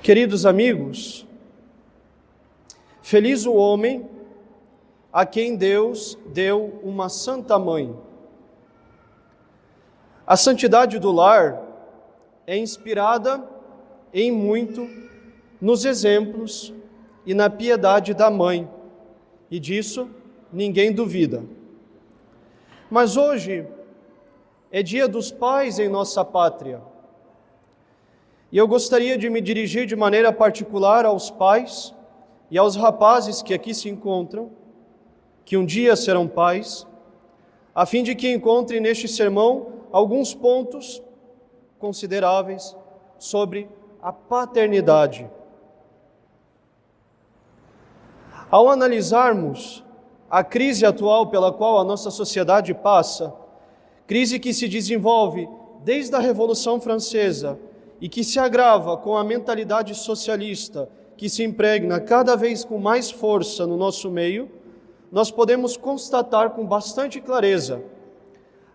Queridos amigos, feliz o homem a quem Deus deu uma santa mãe. A santidade do lar é inspirada em muito nos exemplos e na piedade da mãe, e disso ninguém duvida. Mas hoje é dia dos pais em nossa pátria, e eu gostaria de me dirigir de maneira particular aos pais e aos rapazes que aqui se encontram, que um dia serão pais, a fim de que encontrem neste sermão alguns pontos consideráveis sobre a paternidade. Ao analisarmos a crise atual pela qual a nossa sociedade passa, crise que se desenvolve desde a Revolução Francesa e que se agrava com a mentalidade socialista que se impregna cada vez com mais força no nosso meio, nós podemos constatar com bastante clareza: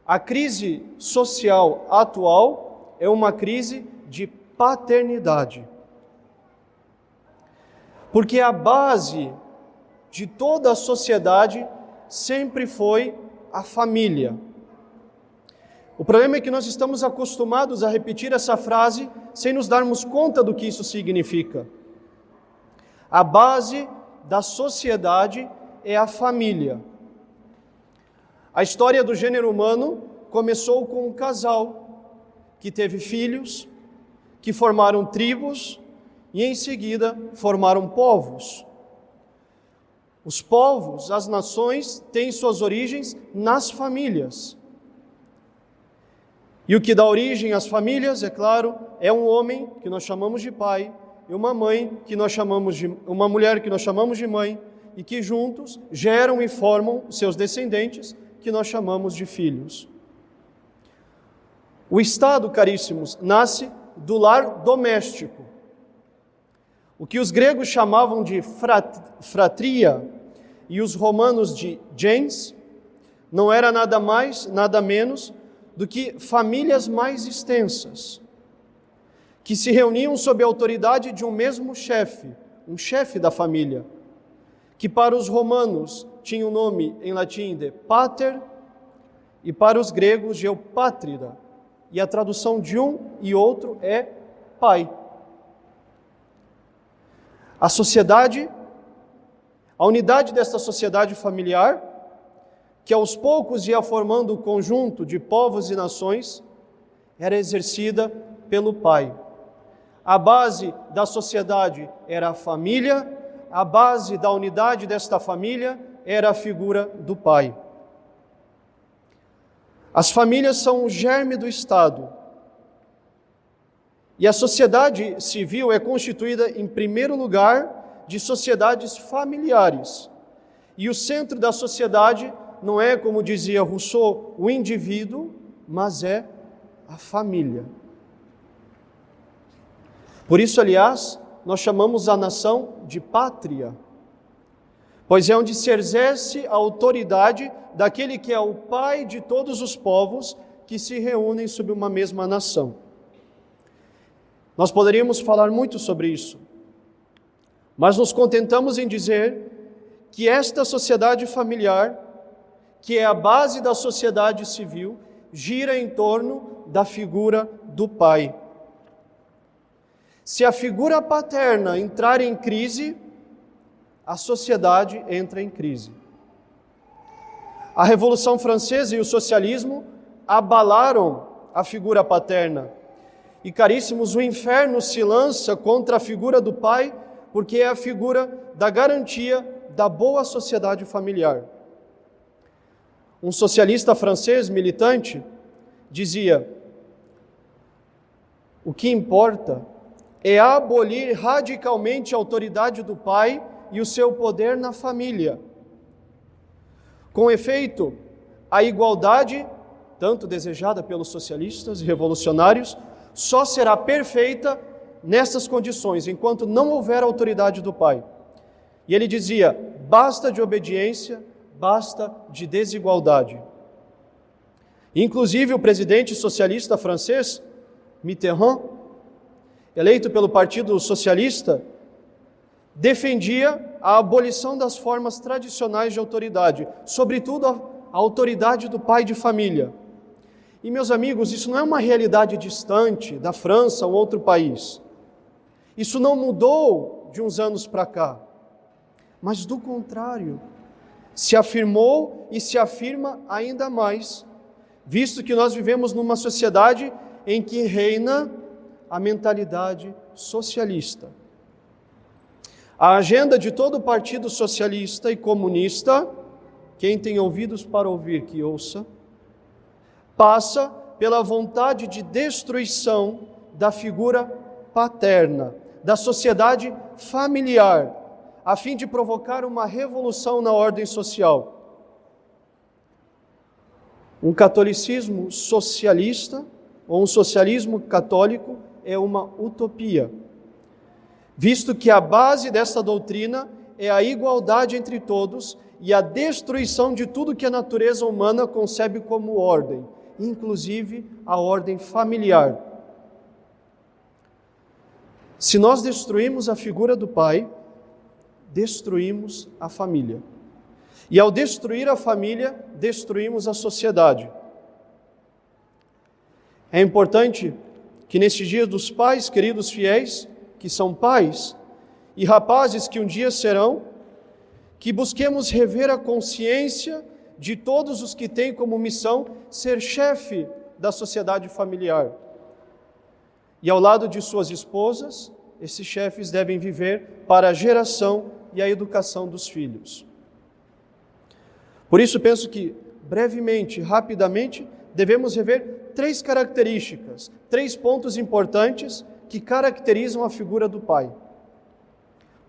a crise social atual é uma crise de paternidade. Porque a base de toda a sociedade sempre foi a família. O problema é que nós estamos acostumados a repetir essa frase sem nos darmos conta do que isso significa. A base da sociedade é a família. A história do gênero humano começou com um casal que teve filhos, que formaram tribos e em seguida formaram povos. Os povos, as nações, têm suas origens nas famílias. E o que dá origem às famílias, é claro, é um homem que nós chamamos de pai e uma mãe que nós chamamos de uma mulher que nós chamamos de mãe e que juntos geram e formam seus descendentes que nós chamamos de filhos. O Estado, caríssimos, nasce do lar doméstico. O que os gregos chamavam de fratria e os romanos de gens não era nada mais, nada menos do que famílias mais extensas, que se reuniam sob a autoridade de um mesmo chefe, um chefe da família, que para os romanos tinha o nome em latim de pater e para os gregos de eupátrida, e a tradução de um e outro é pai. A sociedade, a unidade desta sociedade familiar, que aos poucos ia formando o conjunto de povos e nações, era exercida pelo pai. A base da sociedade era a família, a base da unidade desta família era a figura do pai. As famílias são o germe do Estado. E a sociedade civil é constituída, em primeiro lugar, de sociedades familiares. E o centro da sociedade não é, como dizia Rousseau, o indivíduo, mas é a família. Por isso, aliás, nós chamamos a nação de pátria, pois é onde se exerce a autoridade daquele que é o pai de todos os povos que se reúnem sob uma mesma nação. Nós poderíamos falar muito sobre isso, mas nos contentamos em dizer que esta sociedade familiar, que é a base da sociedade civil, gira em torno da figura do pai. Se a figura paterna entrar em crise, a sociedade entra em crise. A Revolução Francesa e o socialismo abalaram a figura paterna. E, caríssimos, o inferno se lança contra a figura do pai, porque é a figura da garantia da boa sociedade familiar. Um socialista francês militante dizia: o que importa é abolir radicalmente a autoridade do pai e o seu poder na família. Com efeito, a igualdade, tanto desejada pelos socialistas e revolucionários, só será perfeita nessas condições, enquanto não houver autoridade do pai. E ele dizia: basta de obediência, basta de desigualdade. Inclusive o presidente socialista francês, Mitterrand, eleito pelo Partido Socialista, defendia a abolição das formas tradicionais de autoridade, sobretudo a autoridade do pai de família. E, meus amigos, isso não é uma realidade distante da França ou outro país. Isso não mudou de uns anos para cá, mas do contrário, se afirmou e se afirma ainda mais, visto que nós vivemos numa sociedade em que reina a mentalidade socialista. A agenda de todo o partido socialista e comunista, quem tem ouvidos para ouvir que ouça, passa pela vontade de destruição da figura paterna, da sociedade familiar, a fim de provocar uma revolução na ordem social. Um catolicismo socialista, ou um socialismo católico, é uma utopia, visto que a base desta doutrina é a igualdade entre todos e a destruição de tudo que a natureza humana concebe como ordem, inclusive a ordem familiar. Se nós destruímos a figura do pai, destruímos a família. E ao destruir a família, destruímos a sociedade. É importante que nestes dias dos pais, queridos fiéis, que são pais, e rapazes que um dia serão, que busquemos rever a consciência de todos os que têm como missão ser chefe da sociedade familiar. E ao lado de suas esposas, esses chefes devem viver para a geração e a educação dos filhos. Por isso penso que, brevemente, rapidamente, devemos rever 3 características, 3 pontos importantes que caracterizam a figura do pai.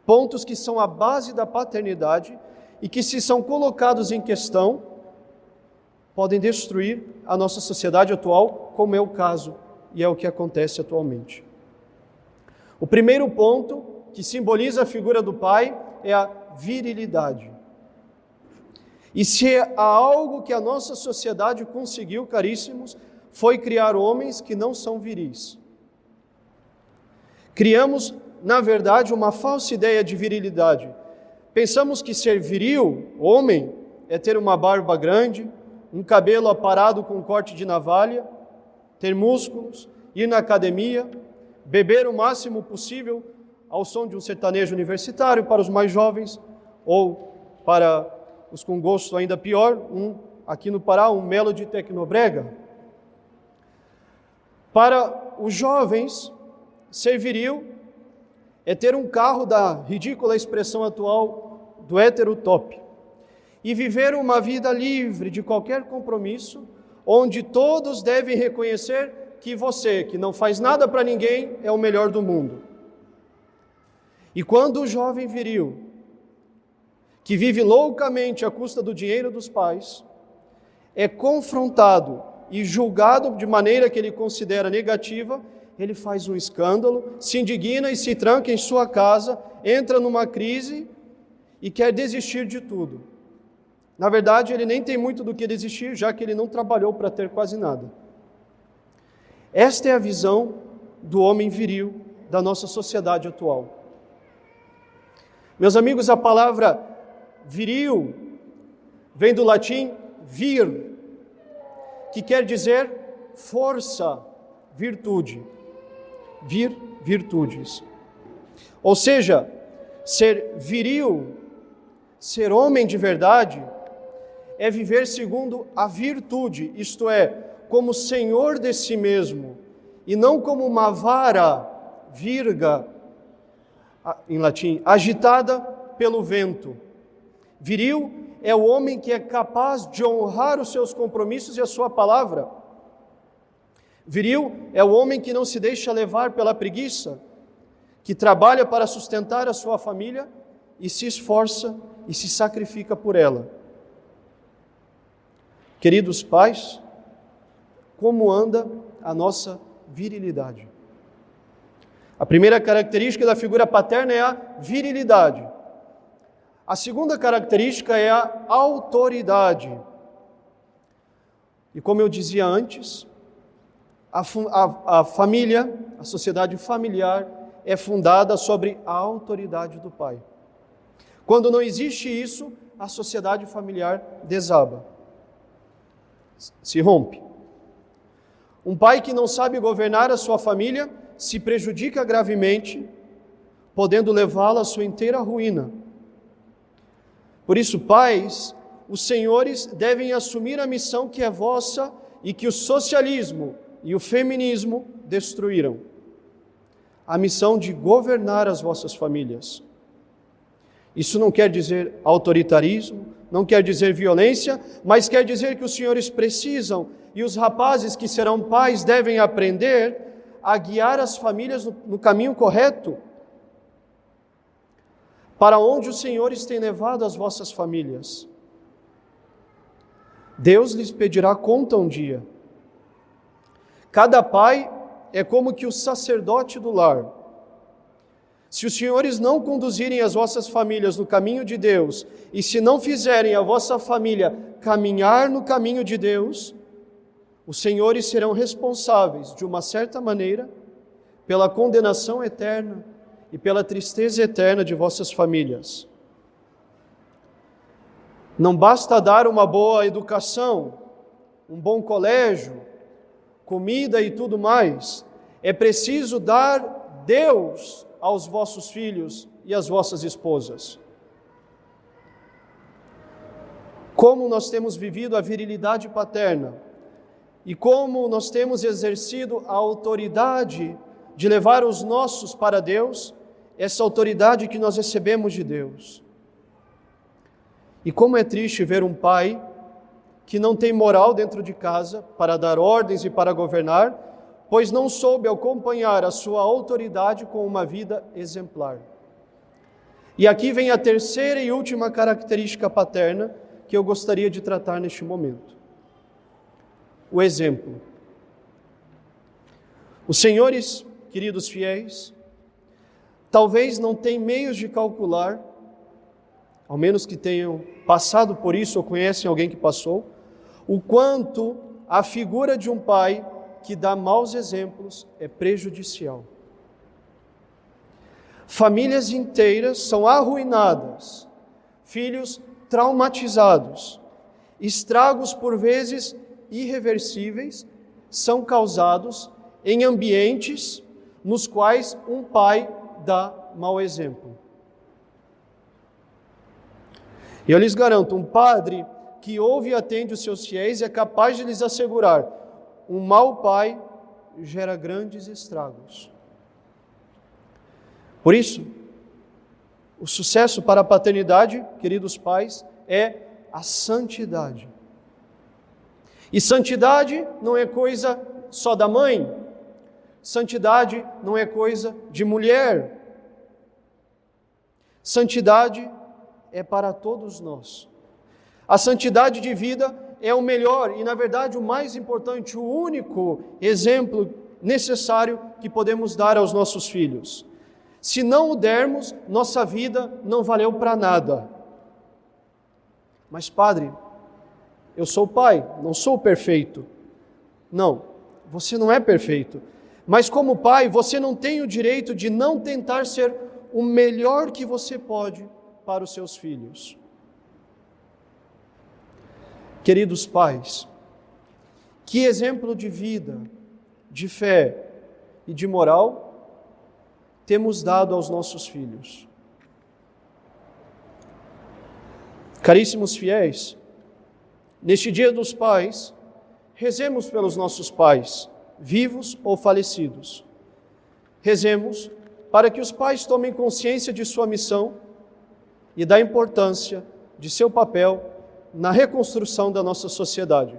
Pontos que são a base da paternidade e que, se são colocados em questão, podem destruir a nossa sociedade atual, como é o caso e é o que acontece atualmente. O primeiro ponto que simboliza a figura do pai é a virilidade. E se há algo que a nossa sociedade conseguiu, caríssimos, foi criar homens que não são viris. Criamos, na verdade, uma falsa ideia de virilidade. Pensamos que ser viril, homem, é ter uma barba grande, um cabelo aparado com corte de navalha, ter músculos, ir na academia, beber o máximo possível ao som de um sertanejo universitário para os mais jovens, ou para os com gosto ainda pior, aqui no Pará, um Melody Tecnobrega. Para os jovens, ser viril é ter um carro da ridícula expressão atual do hétero top e viver uma vida livre de qualquer compromisso, onde todos devem reconhecer que você, que não faz nada para ninguém, é o melhor do mundo. E quando o jovem viril, que vive loucamente à custa do dinheiro dos pais, é confrontado e julgado de maneira que ele considera negativa, ele faz um escândalo, se indigna e se tranca em sua casa, entra numa crise e quer desistir de tudo. Na verdade, ele nem tem muito do que desistir, já que ele não trabalhou para ter quase nada. Esta é a visão do homem viril da nossa sociedade atual. Meus amigos, a palavra viril vem do latim vir, que quer dizer força, virtude. Vir, virtudes. Ou seja, ser viril, ser homem de verdade, é viver segundo a virtude, isto é, como senhor de si mesmo, e não como uma vara, virga, em latim, agitada pelo vento. Viril é o homem que é capaz de honrar os seus compromissos e a sua palavra. Viril é o homem que não se deixa levar pela preguiça, que trabalha para sustentar a sua família e se esforça e se sacrifica por ela. Queridos pais, como anda a nossa virilidade? A primeira característica da figura paterna é a virilidade. A segunda característica é a autoridade. E como eu dizia antes, a família, a a sociedade familiar, é fundada sobre a autoridade do pai. Quando não existe isso, a sociedade familiar desaba, se rompe. Um pai que não sabe governar a sua família se prejudica gravemente, podendo levá-la à sua inteira ruína. Por isso, pais, os senhores devem assumir a missão que é vossa e que o socialismo e o feminismo destruíram. A missão de governar as vossas famílias. Isso não quer dizer autoritarismo, não quer dizer violência, mas quer dizer que os senhores precisam, e os rapazes que serão pais devem aprender a guiar as famílias no caminho correto, para onde os senhores têm levado as vossas famílias. Deus lhes pedirá conta um dia. Cada pai é como que o sacerdote do lar. Se os senhores não conduzirem as vossas famílias no caminho de Deus, e se não fizerem a vossa família caminhar no caminho de Deus, os senhores serão responsáveis, de uma certa maneira, pela condenação eterna e pela tristeza eterna de vossas famílias. Não basta dar uma boa educação, um bom colégio, comida e tudo mais. É preciso dar Deus aos vossos filhos e às vossas esposas. Como nós temos vivido a virilidade paterna e como nós temos exercido a autoridade de levar os nossos para Deus, essa autoridade que nós recebemos de Deus. E como é triste ver um pai que não tem moral dentro de casa para dar ordens e para governar, pois não soube acompanhar a sua autoridade com uma vida exemplar. E aqui vem a terceira e última característica paterna que eu gostaria de tratar neste momento. O exemplo. Os senhores, queridos fiéis, talvez não tenham meios de calcular, ao menos que tenham passado por isso ou conhecem alguém que passou, o quanto a figura de um pai que dá maus exemplos é prejudicial. Famílias inteiras são arruinadas, filhos traumatizados, estragos por vezes irreversíveis são causados em ambientes nos quais um pai dá mau exemplo. E eu lhes garanto, um padre que ouve e atende os seus fiéis é capaz de lhes assegurar: um mau pai gera grandes estragos. Por isso, o sucesso para a paternidade, queridos pais, é a santidade. E santidade não é coisa só da mãe, santidade não é coisa de mulher. Santidade é para todos nós. A santidade de vida é o melhor e, na verdade, o mais importante, o único exemplo necessário que podemos dar aos nossos filhos. Se não o dermos, nossa vida não valeu para nada. Mas, padre, eu sou pai, não sou perfeito. Não, você não é perfeito. Mas como pai, você não tem o direito de não tentar ser o melhor que você pode para os seus filhos. Queridos pais, que exemplo de vida, de fé e de moral temos dado aos nossos filhos? Caríssimos fiéis, neste Dia dos Pais, rezemos pelos nossos pais, vivos ou falecidos. Rezemos para que os pais tomem consciência de sua missão e da importância de seu papel na reconstrução da nossa sociedade.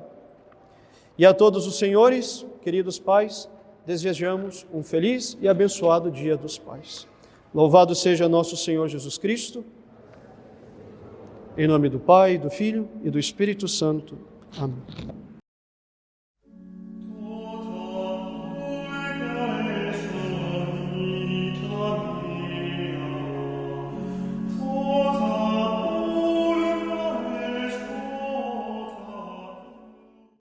E a todos os senhores, queridos pais, desejamos um feliz e abençoado Dia dos Pais. Louvado seja nosso Senhor Jesus Cristo. Em nome do Pai, do Filho e do Espírito Santo. Amém.